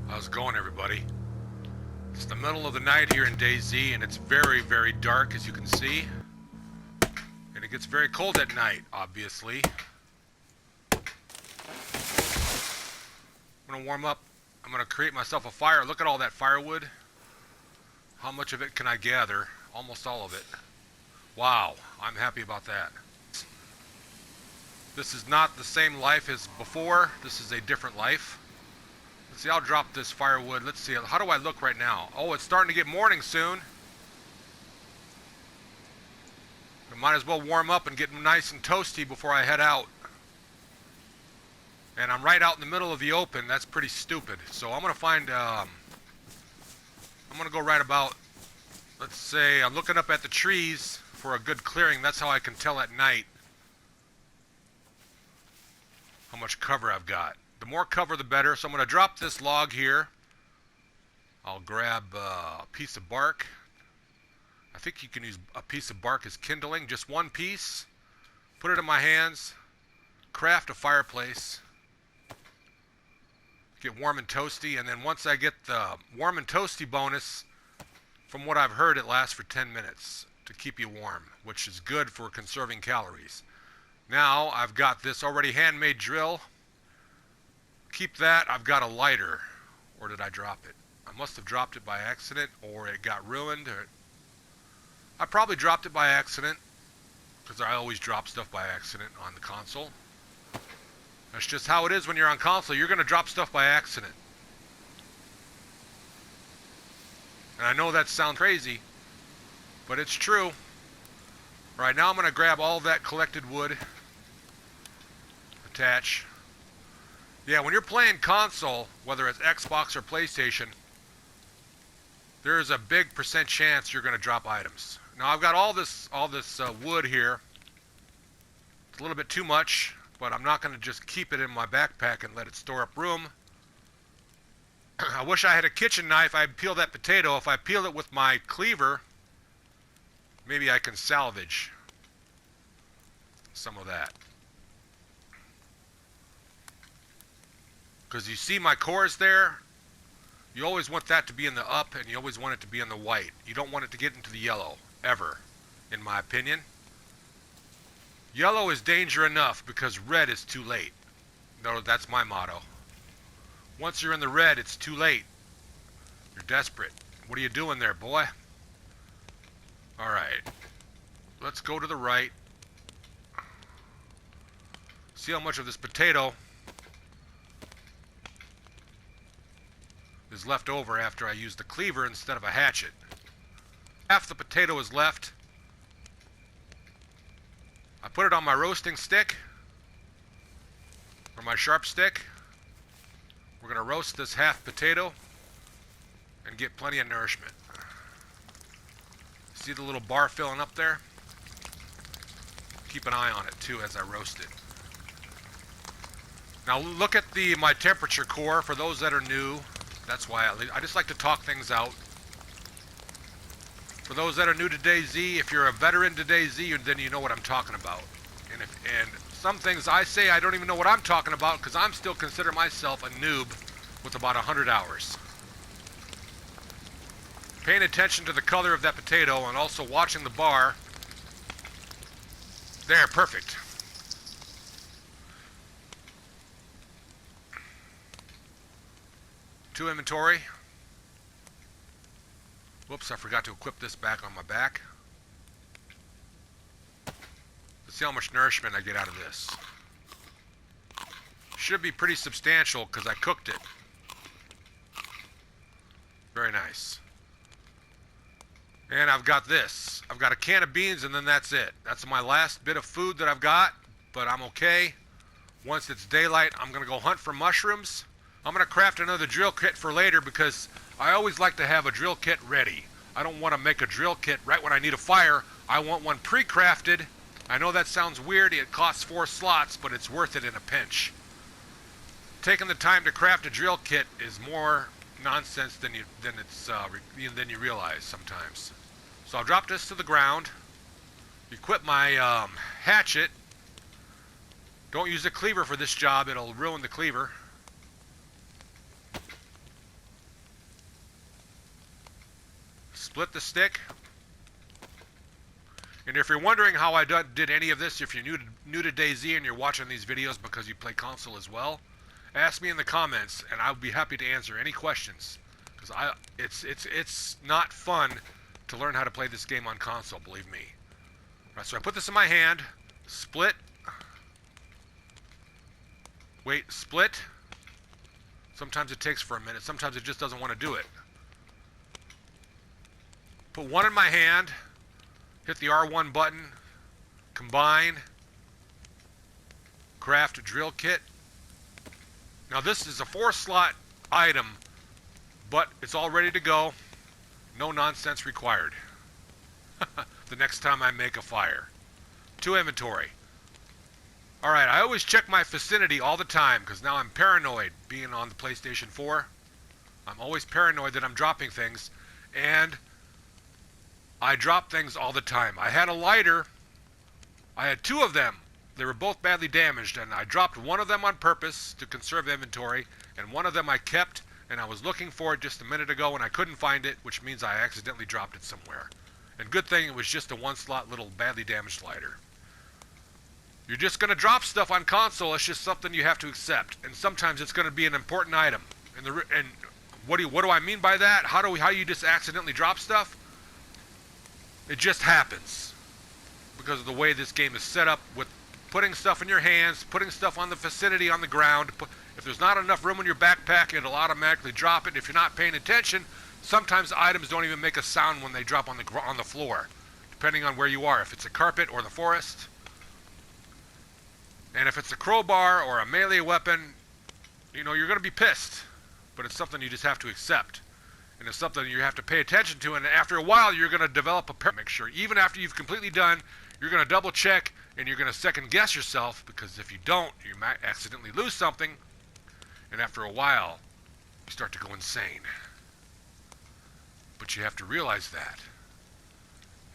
How's it going, everybody? It's the middle of the night here in DayZ, and it's very, very dark, as you can see. And it gets very cold at night, obviously. I'm gonna warm up. I'm gonna create myself a fire. Look at all that firewood. How much of it can I gather? Almost all of it. Wow, I'm happy about that. This is not the same life as before. This is a different life. Let's see, I'll drop this firewood. Let's see, how do I look right now? Oh, it's starting to get morning soon. I might as well warm up and get nice and toasty before I head out. And I'm right out in the middle of the open. That's pretty stupid. So I'm going to find, I'm going to go right about, let's say, I'm looking up at the trees for a good clearing. That's how I can tell at night how much cover I've got. The more cover, the better. So I'm going to drop this log here. I'll grab a piece of bark. I think you can use a piece of bark as kindling. Just one piece. Put it in my hands. Craft a fireplace. Get warm and toasty. And then once I get the warm and toasty bonus, from what I've heard, it lasts for 10 minutes to keep you warm, which is good for conserving calories. Now I've got this already handmade drill. Keep that. I've got a lighter. Or did I drop it? I must have dropped it by accident, or it got ruined. I probably dropped it by accident, because I always drop stuff by accident on the console. That's just how it is when you're on console. You're going to drop stuff by accident. And I know that sounds crazy, but it's true. Right now I'm going to grab all that collected wood. Attach. Yeah, when you're playing console, whether it's Xbox or PlayStation, there's a big percent chance you're going to drop items. Now I've got all this wood here. It's a little bit too much, but I'm not going to just keep it in my backpack and let it store up room. I wish I had a kitchen knife. I'd peel that potato. If I peel it with my cleaver, maybe I can salvage some of that. Because you see my cores there, you always want that to be in the up, and you always want it to be in the white. You don't want it to get into the yellow, ever, in my opinion. Yellow is danger enough, because red is too late. No, that's my motto. Once you're in the red, it's too late. You're desperate. What are you doing there, boy? Alright. Let's go to the right. See how much of this potato is left over after I use the cleaver instead of a hatchet. Half the potato is left. I put it on my roasting stick, or my sharp stick. We're going to roast this half potato and get plenty of nourishment. See the little bar filling up there? Keep an eye on it too as I roast it. Now look at my temperature core for those that are new. That's why I just like to talk things out. For those that are new to DayZ, if you're a veteran to DayZ, then you know what I'm talking about. And some things I say I don't even know what I'm talking about, because I'm still consider myself a noob with about 100 hours. Paying attention to the color of that potato and also watching the bar. There, perfect. To inventory. Whoops, I forgot to equip this back on my back. Let's see how much nourishment I get out of this. Should be pretty substantial because I cooked it. Very nice. And I've got this. I've got a can of beans and then that's it. That's my last bit of food that I've got, but I'm okay. Once it's daylight, I'm going to go hunt for mushrooms. I'm going to craft another drill kit for later because I always like to have a drill kit ready. I don't want to make a drill kit right when I need a fire. I want one pre-crafted. I know that sounds weird. It costs 4 slots, but it's worth it in a pinch. Taking the time to craft a drill kit is more nonsense than you realize sometimes. So I'll drop this to the ground. Equip my hatchet. Don't use a cleaver for this job. It'll ruin the cleaver. split the stick. And if you're wondering how I did any of this, if you're new to DayZ and you're watching these videos because you play console as well, ask me in the comments, and I'll be happy to answer any questions. Because it's not fun to learn how to play this game on console, believe me. Right, so I put this in my hand, split, wait, split. Sometimes it takes for a minute, sometimes it just doesn't want to do it. Put one in my hand, hit the R1 button, combine, craft drill kit. Now this is a 4-slot item, but it's all ready to go. No nonsense required. The next time I make a fire. To inventory. Alright, I always check my vicinity all the time, because now I'm paranoid being on the PlayStation 4. I'm always paranoid that I'm dropping things, and I drop things all the time. I had a lighter. I had 2 of them. They were both badly damaged, and I dropped one of them on purpose to conserve inventory, and one of them I kept, and I was looking for it just a minute ago, and I couldn't find it, which means I accidentally dropped it somewhere. And good thing it was just a 1-slot little badly damaged lighter. You're just going to drop stuff on console. It's just something you have to accept, and sometimes it's going to be an important item. And what do I mean by that? How you just accidentally drop stuff? It just happens because of the way this game is set up with putting stuff in your hands, putting stuff on the vicinity on the ground. If there's not enough room in your backpack, it'll automatically drop it. If you're not paying attention, sometimes items don't even make a sound when they drop on the floor, depending on where you are. If it's a carpet or the forest, and if it's a crowbar or a melee weapon, you know, you're going to be pissed. But it's something you just have to accept. And it's something you have to pay attention to, and after a while you're going to develop a make sure, even after you've completely done, you're going to double check and you're going to second guess yourself, because if you don't, you might accidentally lose something, and after a while you start to go insane. But you have to realize that.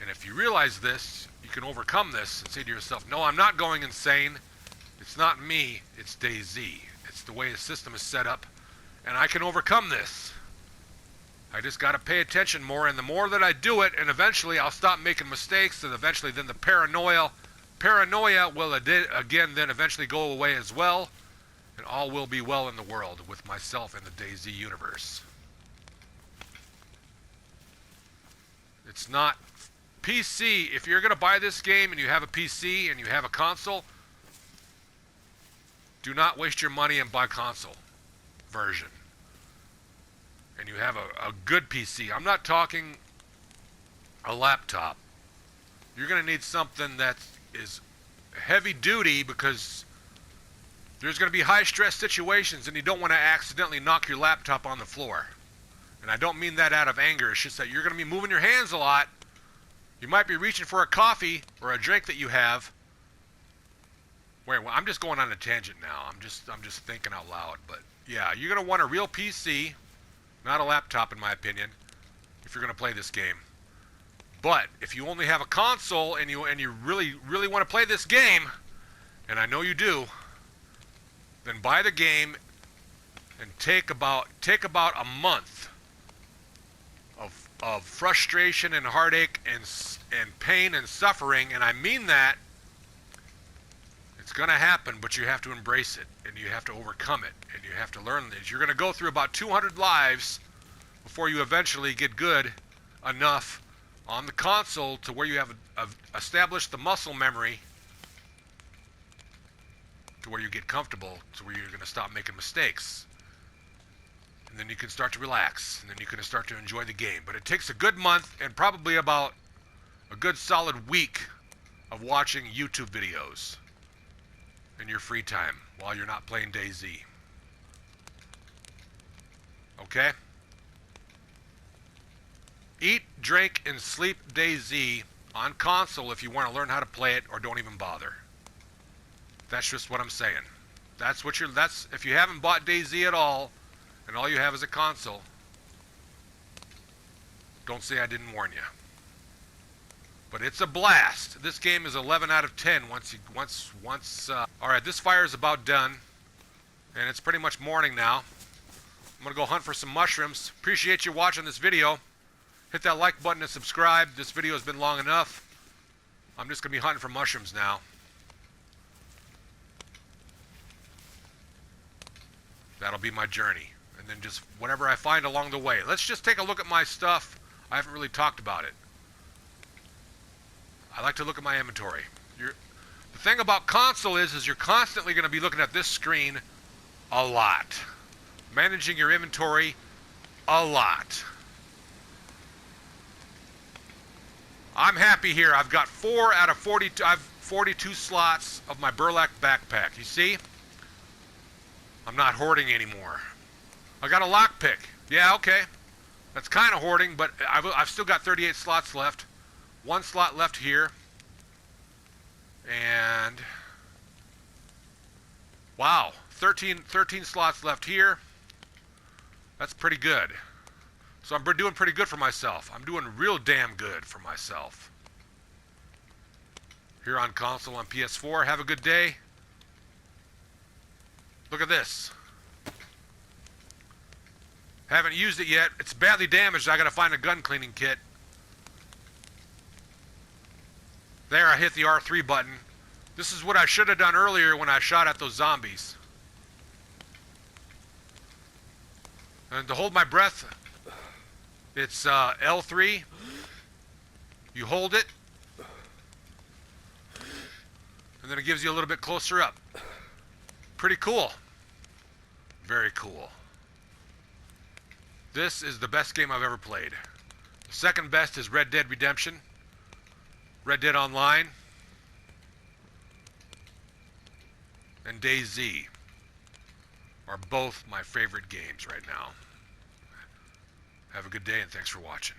And if you realize this, you can overcome this and say to yourself, no, I'm not going insane. It's not me, it's DayZ. It's the way the system is set up, and I can overcome this. I just got to pay attention more, and the more that I do it, and eventually I'll stop making mistakes, and eventually then the paranoia will again then eventually go away as well, and all will be well in the world with myself in the DayZ universe. It's not PC. If you're going to buy this game and you have a PC and you have a console, do not waste your money and buy console version. And you have a good PC. I'm not talking a laptop. You're going to need something that is heavy duty, because there's going to be high stress situations and you don't want to accidentally knock your laptop on the floor. And I don't mean that out of anger. It's just that you're going to be moving your hands a lot. You might be reaching for a coffee or a drink that you have. Wait, well, I'm just going on a tangent now. I'm just thinking out loud. But yeah, you're going to want a real PC. Not a laptop, in my opinion, if you're going to play this game. But if you only have a console and you really want to play this game, and I know you do, then buy the game and take about a month of frustration and heartache and pain and suffering, and I mean that. It's going to happen, but you have to embrace it, and you have to overcome it, and you have to learn this. You're going to go through about 200 lives before you eventually get good enough on the console to where you have established the muscle memory to where you get comfortable, to where you're going to stop making mistakes. And then you can start to relax, and then you can start to enjoy the game. But it takes a good month and probably about a good solid week of watching YouTube videos in your free time while you're not playing DayZ. Okay? Eat, drink, and sleep DayZ on console if you want to learn how to play it, or don't even bother. That's just what I'm saying. That's if you haven't bought DayZ at all and all you have is a console, don't say I didn't warn you. But it's a blast. This game is 11 out of 10 Alright, this fire is about done. And it's pretty much morning now. I'm going to go hunt for some mushrooms. Appreciate you watching this video. Hit that like button and subscribe. This video has been long enough. I'm just going to be hunting for mushrooms now. That'll be my journey. And then just whatever I find along the way. Let's just take a look at my stuff. I haven't really talked about it. I like to look at my inventory. The thing about console is you're constantly going to be looking at this screen a lot. Managing your inventory a lot. I'm happy here. I've got 4 out of 42. I've 42 slots of my burlap backpack. You see? I'm not hoarding anymore. I got a lockpick. Yeah, okay. That's kind of hoarding, but I've still got 38 slots left. 1 slot left here. And wow, 13 slots left here. That's pretty good. So I'm doing pretty good for myself. I'm doing real damn good for myself. Here on console on PS4. Have a good day. Look at this. Haven't used it yet. It's badly damaged. I gotta find a gun cleaning kit. There, I hit the R3 button. This is what I should have done earlier when I shot at those zombies. And to hold my breath, it's L3. You hold it. And then it gives you a little bit closer up. Pretty cool. Very cool. This is the best game I've ever played. The second best is Red Dead Redemption. Red Dead Online. And DayZ are both my favorite games right now. Have a good day and thanks for watching.